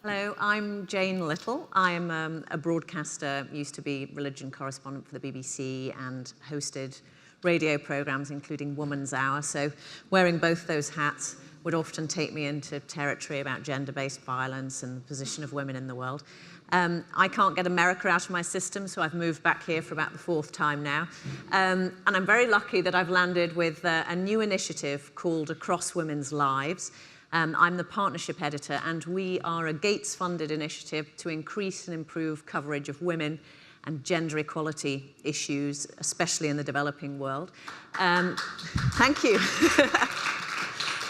Hello, I'm Jane Little. I'm a broadcaster, used to be religion correspondent for the BBC and hosted radio programmes including Woman's Hour. So wearing both those hats would often take me into territory about gender-based violence and the position of women in the world. I can't get America out of my system, so I've moved back here for about the 4th time now. And I'm very lucky that I've landed with a new initiative called Across Women's Lives. I'm the partnership editor, and we are a Gates-funded initiative to increase and improve coverage of women and gender equality issues, especially in the developing world. Thank you.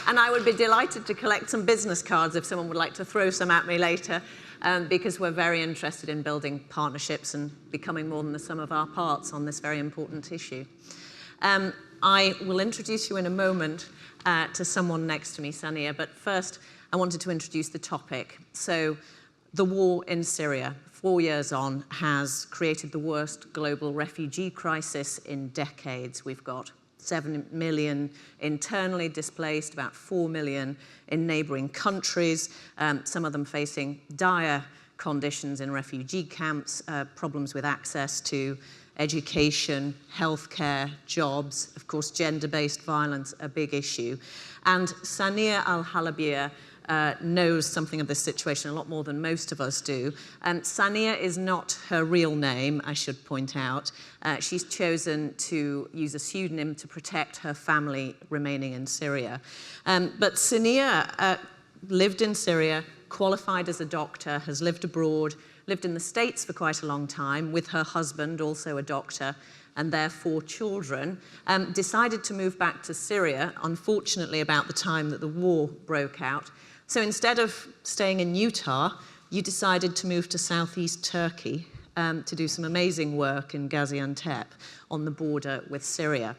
And I would be delighted to collect some business cards if someone would like to throw some at me later, because we're very interested in building partnerships and becoming more than the sum of our parts on this very important issue. I will introduce you in a moment to someone next to me, Saniya, but first I wanted to introduce the topic. So the war in Syria, 4 years on, has created the worst global refugee crisis in decades. We've got 7 million internally displaced, about 4 million in neighbouring countries, some of them facing dire conditions in refugee camps, problems with access to education, healthcare, jobs, of course, gender-based violence, a big issue. And Saniya Alhalabia knows something of this situation a lot more than most of us do. Saniya is not her real name, I should point out. She's chosen to use a pseudonym to protect her family remaining in Syria. But Saniya lived in Syria, qualified as a doctor, has lived abroad, lived in the States for quite a long time with her husband, also a doctor, and their 4 children, decided to move back to Syria, unfortunately about the time that the war broke out. So instead of staying in Utah, you decided to move to southeast Turkey to do some amazing work in Gaziantep on the border with Syria.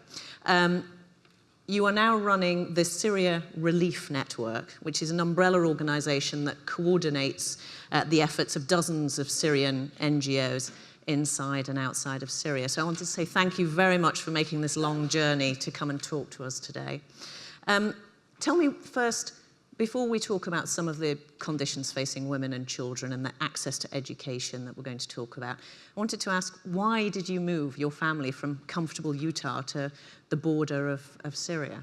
You are now running the Syria Relief Network, which is an umbrella organization that coordinates the efforts of dozens of Syrian NGOs inside and outside of Syria. So I want to say thank you very much for making this long journey to come and talk to us today. Tell me first, before we talk about some of the conditions facing women and children and the access to education that we're going to talk about, I wanted to ask, why did you move your family from comfortable Utah to the border of Syria?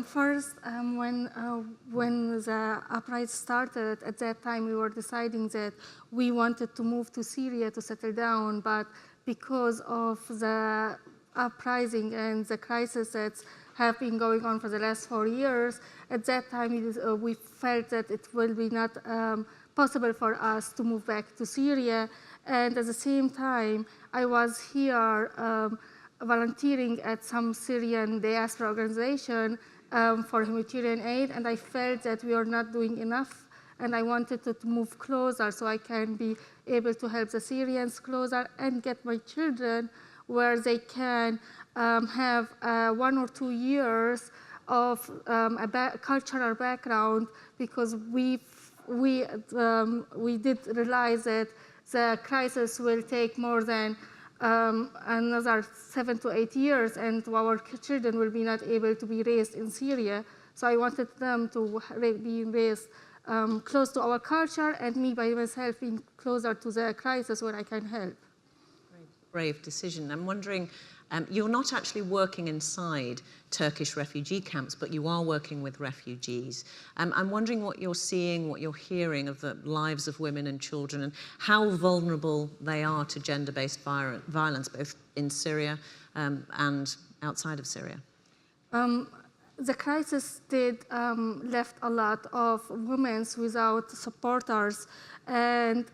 First, when the uprising started, at that time we were deciding that we wanted to move to Syria to settle down, but because of the uprising and the crisis that's have been going on for the last 4 years, at that time we felt that it will be not possible for us to move back to Syria. And at the same time, I was here volunteering at some Syrian diaspora organization for humanitarian aid, and I felt that we are not doing enough, and I wanted to move closer so I can be able to help the Syrians closer and get my children where they can have 1 or 2 years of cultural background, because we did realize that the crisis will take more than another 7 to 8 years, and our children will be not able to be raised in Syria. So I wanted them to be raised close to our culture, and me by myself being closer to the crisis where I can help. Brave decision. I'm wondering, you're not actually working inside Turkish refugee camps, but you are working with refugees. I'm wondering what you're seeing, what you're hearing of the lives of women and children, and how vulnerable they are to gender-based violence, both in Syria and outside of Syria. The crisis did left a lot of women without supporters and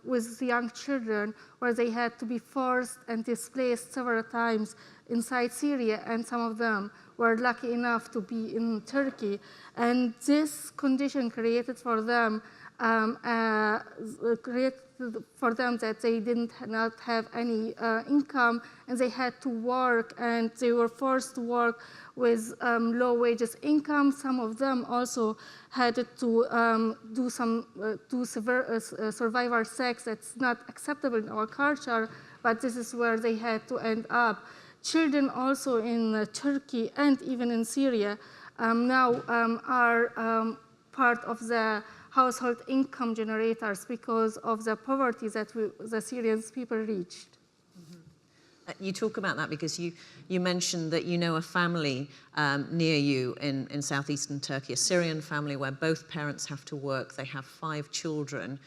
with young children, where they had to be forced and displaced several times inside Syria, and some of them were lucky enough to be in Turkey. And this condition created for them that they did not have any income, and they had to work, and they were forced to work with low wages income. Some of them also had to do survivor sex that's not acceptable in our culture, but this is where they had to end up. Children also in Turkey and even in Syria now are part of the household income generators because of the poverty that the Syrian people reached. You talk about that because you mentioned that you know a family near you in southeastern Turkey, a Syrian family where both parents have to work. They have 5 children.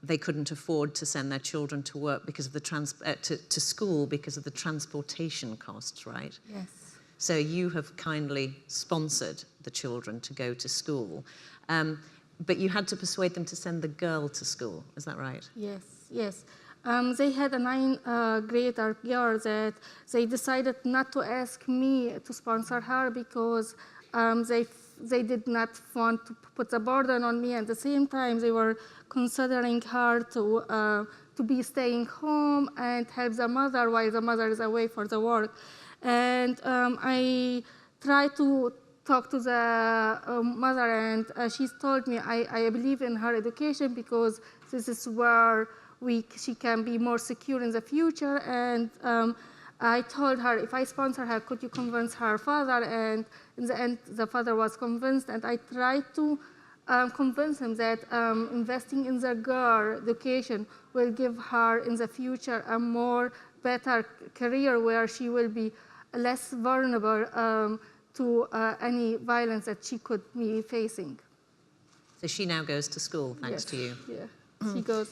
They couldn't afford to send their children to work because of the to school because of the transportation costs, right? Yes. So you have kindly sponsored the children to go to school. But you had to persuade them to send the girl to school, is that right? Yes, yes. They had a 9th-grader girl that they decided not to ask me to sponsor her because they did not want to put the burden on me. At the same time, they were considering her to be staying home and help the mother while the mother is away for the work. And I tried to talk to the mother, and she told me I believe in her education because this is where she can be more secure in the future. And I told her, if I sponsor her, could you convince her father? And in the end, the father was convinced, and I tried to convince him that investing in the girl education will give her in the future a more better career where she will be less vulnerable to any violence that she could be facing. So she now goes to school, thanks to you. Yeah, she goes.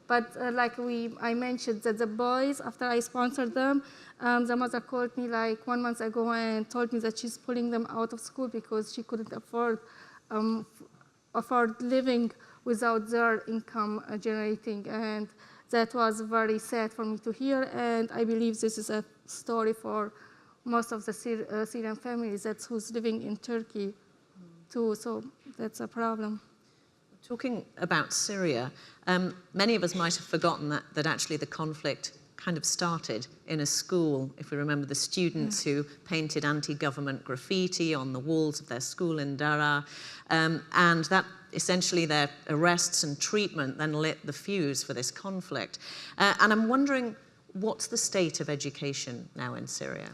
But like I mentioned, that the boys, after I sponsored them, the mother called me like 1 month ago and told me that she's pulling them out of school because she couldn't afford living without their income generating. And that was very sad for me to hear. And I believe this is a story for most of the Syrian families who's living in Turkey too. So that's a problem. Talking about Syria, many of us might have forgotten that actually the conflict kind of started in a school. If we remember the students who painted anti-government graffiti on the walls of their school in Dara, and that essentially their arrests and treatment then lit the fuse for this conflict. And I'm wondering, what's the state of education now in Syria?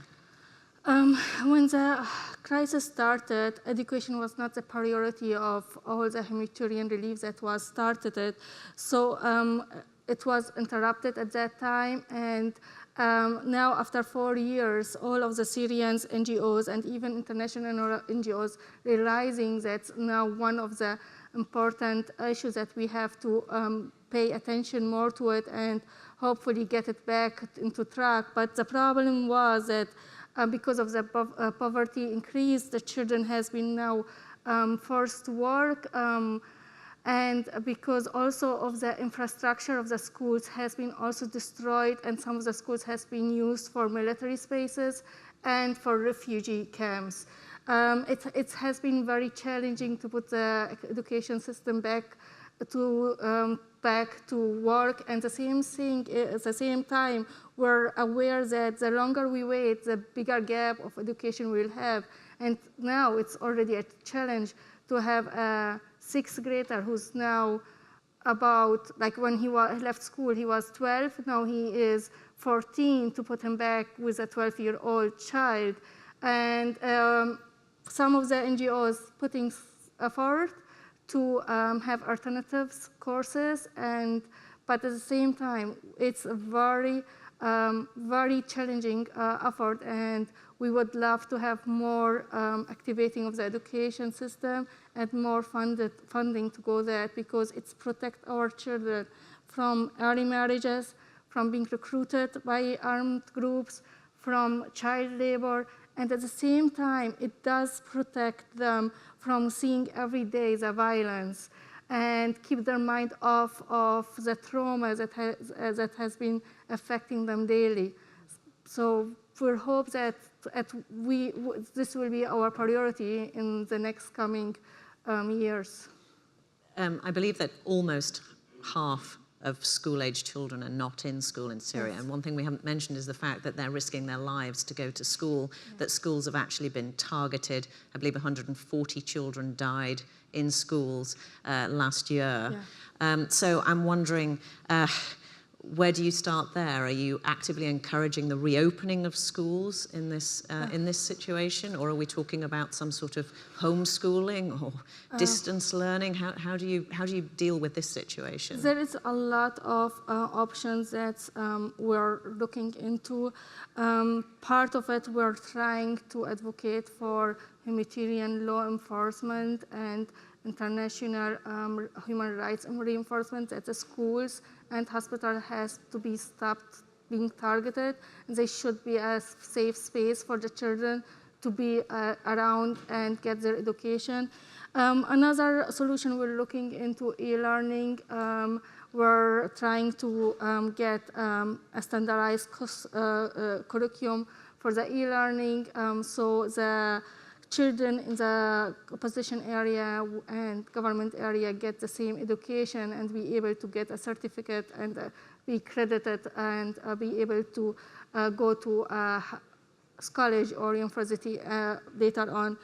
When the crisis started, education was not the priority of all the humanitarian relief that was started. So it was interrupted at that time. And now, after 4 years, all of the Syrians, NGOs, and even international NGOs realizing that's now one of the important issues that we have to pay attention more to it and hopefully get it back into track. But the problem was that because of the poverty increase, the children has been now forced to work, and because also of the infrastructure of the schools has been also destroyed, and some of the schools has been used for military spaces and for refugee camps. It has been very challenging to put the education system back to work, and the same thing at the same time we're aware that the longer we wait, the bigger gap of education we'll have. And now it's already a challenge to have a 6th grader who's now about, like when he left school, he was 12, now he is 14, to put him back with a 12-year-old child. And some of the NGOs putting effort to have alternatives courses, but at the same time, it's a very challenging effort, and we would love to have more activating of the education system and more funding to go there, because it's protect our children from early marriages, from being recruited by armed groups, from child labor, and at the same time, it does protect them from seeing every day the violence and keep their mind off of the trauma that has been affecting them daily. So we hope that this will be our priority in the next coming years. I believe that almost half of school-age children are not in school in Syria. Yes. And one thing we haven't mentioned is the fact that they're risking their lives to go to school, that schools have actually been targeted. I believe 140 children died in schools last year. Yeah. So I'm wondering, where do you start there? Are you actively encouraging the reopening of schools in this situation, or are we talking about some sort of homeschooling or distance learning? How do you deal with this situation? There is a lot of options that we're looking into. Part of it, we're trying to advocate for humanitarian law enforcement and international human rights reinforcement at the schools and hospital has to be stopped being targeted. They should be a safe space for the children to be around and get their education. Another solution, we're looking into e-learning. We're trying to get a standardized curriculum for the e-learning, so the children in the opposition area and government area get the same education and be able to get a certificate and be credited and be able to go to a college or university later on.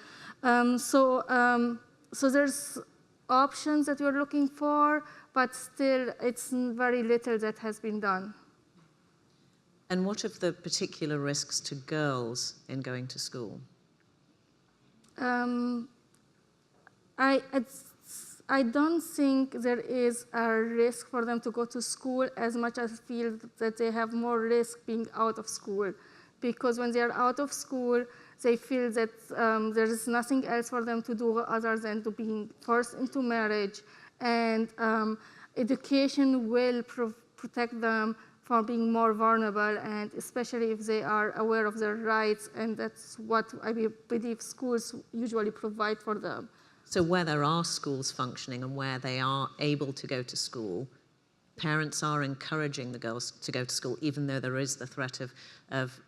So there's options that we're looking for, but still it's very little that has been done. And what of the particular risks to girls in going to school? I don't think there is a risk for them to go to school as much as I feel that they have more risk being out of school. Because when they are out of school, they feel that there is nothing else for them to do other than to being forced into marriage. And education will protect them from being more vulnerable, and especially if they are aware of their rights, and that's what I believe schools usually provide for them. So where there are schools functioning and where they are able to go to school, parents are encouraging the girls to go to school, even though there is the threat of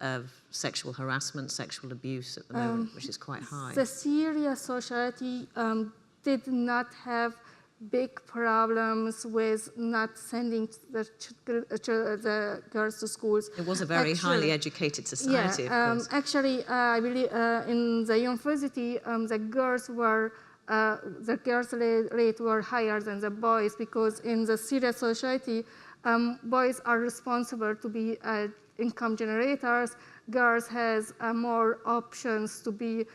sexual harassment, sexual abuse at the moment, which is quite high. The Syria society did not have big problems with not sending the girls to schools. It was a very highly educated society, of course. Actually, I believe in the university, the girls rate were higher than the boys, because in the Syria society, boys are responsible to be income generators. Girls has more options to be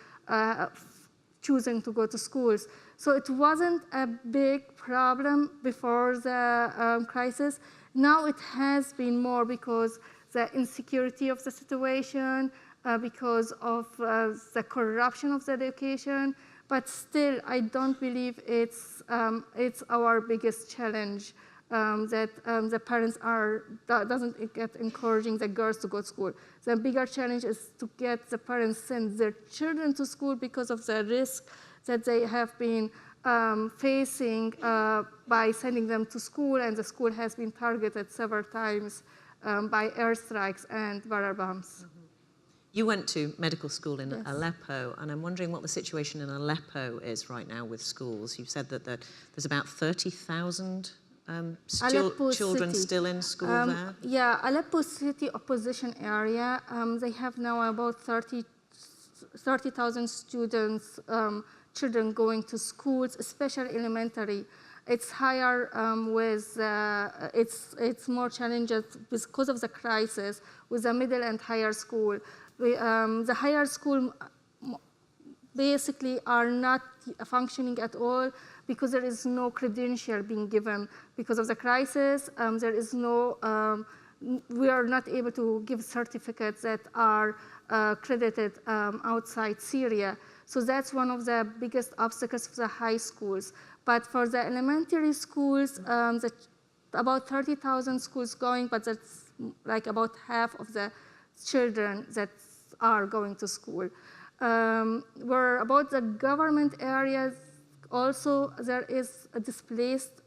choosing to go to schools. So it wasn't a big problem before the crisis. Now it has been more because the insecurity of the situation, because of the corruption of the education. But still, I don't believe it's our biggest challenge that the parents doesn't get encouraging the girls to go to school. The bigger challenge is to get the parents send their children to school because of the risk that they have been facing by sending them to school, and the school has been targeted several times by airstrikes and water bombs. You went to medical school in Aleppo, and I'm wondering what the situation in Aleppo is right now with schools. You've said that there's about 30,000 children still in school there? Yeah, Aleppo City opposition area, they have now about 30,000 students, children going to schools, especially elementary. It's higher it's more challenges because of the crisis with the middle and higher school. The higher school basically are not functioning at all because there is no credential being given. Because of the crisis, there is no, we are not able to give certificates that are credited outside Syria. So that's one of the biggest obstacles for the high schools. But for the elementary schools, about 30,000 schools going, but that's like about half of the children that are going to school. Where about the government areas, also there is a displaced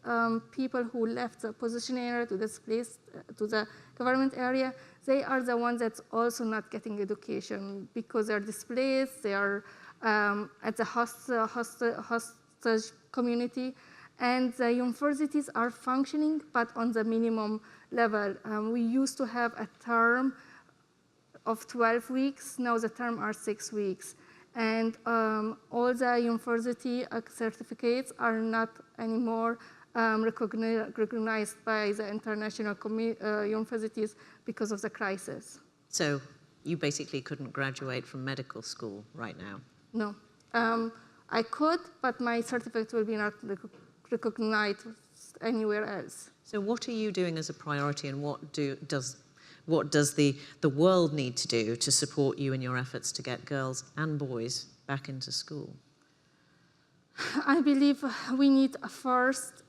people who left the opposition area to the government area. They are the ones that's also not getting education because they're displaced, they are at the hostage community, and the universities are functioning, but on the minimum level. We used to have a term of 12 weeks, now the term are 6 weeks. And all the university certificates are not anymore recognized by the international universities because of the crisis. So you basically couldn't graduate from medical school right now? No. I could, but my certificate will be not recognized anywhere else. So what are you doing as a priority, and what does the world need to do to support you in your efforts to get girls and boys back into school? I believe we need first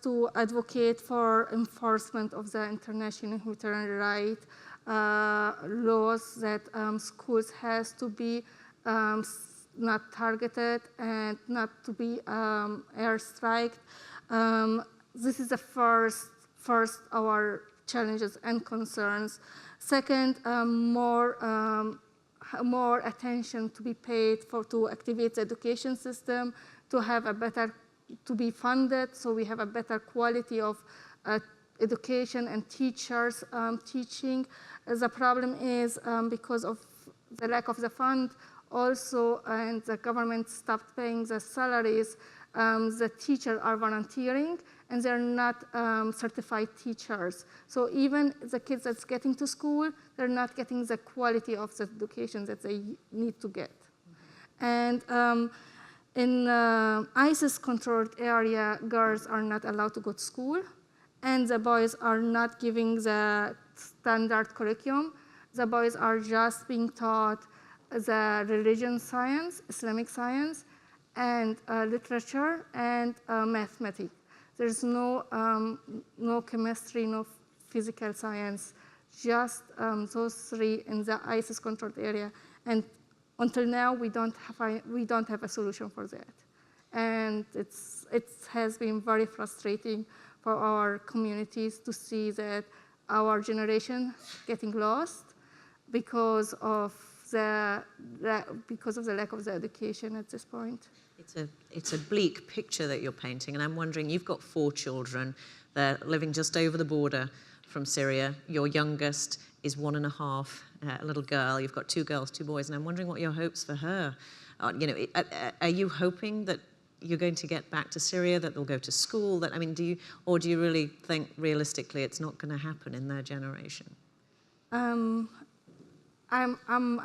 to advocate for enforcement of the international humanitarian rights laws, that schools has to be not targeted and not to be airstriked. This is the first our challenges and concerns. Second, more attention to be paid to activate the education system, to be funded, so we have a better quality of education and teachers teaching. The problem is because of the lack of the fund also, and the government stopped paying the salaries, the teachers are volunteering and they're not certified teachers. So even the kids that's getting to school, they're not getting the quality of the education that they need to get. And in ISIS-controlled area, girls are not allowed to go to school, and the boys are not giving the standard curriculum. The boys are just being taught the religion science, Islamic science, and literature, and mathematics. There's no chemistry, no physical science, just those three in the ISIS-controlled area. And until now, we don't have a solution for that. And it has been very frustrating for our communities to see that our generation getting lost because of the lack of the education at this point. It's a bleak picture that you're painting, and I'm wondering, you've got 4 children. They're living just over the border from Syria. Your youngest is 1.5, a little girl. You've got 2 girls, 2 boys, and I'm wondering what your hopes for her are. Are you hoping that you're going to get back to Syria, that they'll go to school? Do you really think realistically it's not going to happen in their generation? I'm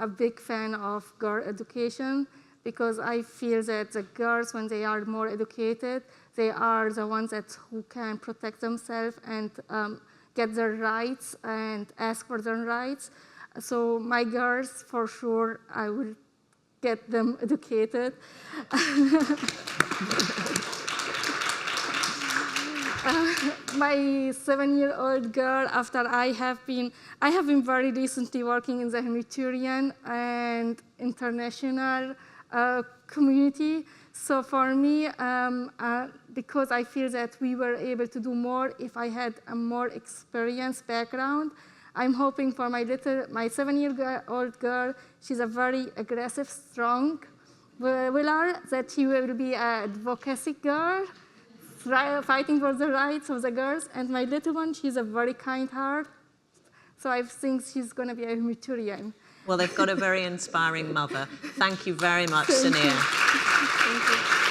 a big fan of girl education, because I feel that the girls, when they are more educated, they are the ones who can protect themselves and get their rights and ask for their rights. So my girls, for sure, I will get them educated. My 7-year-old girl, after I have been very recently working in the Humanitarian and international community. So for me, because I feel that we were able to do more if I had a more experienced background, I'm hoping for my 7-year-old girl, she's a very aggressive, strong willer, that she will be an advocacy girl, fighting for the rights of the girls. And my little one, she's a very kind heart, so I think she's going to be a humanitarian. Well, they've got a very inspiring mother. Thank you very much, Saniya. Thank you.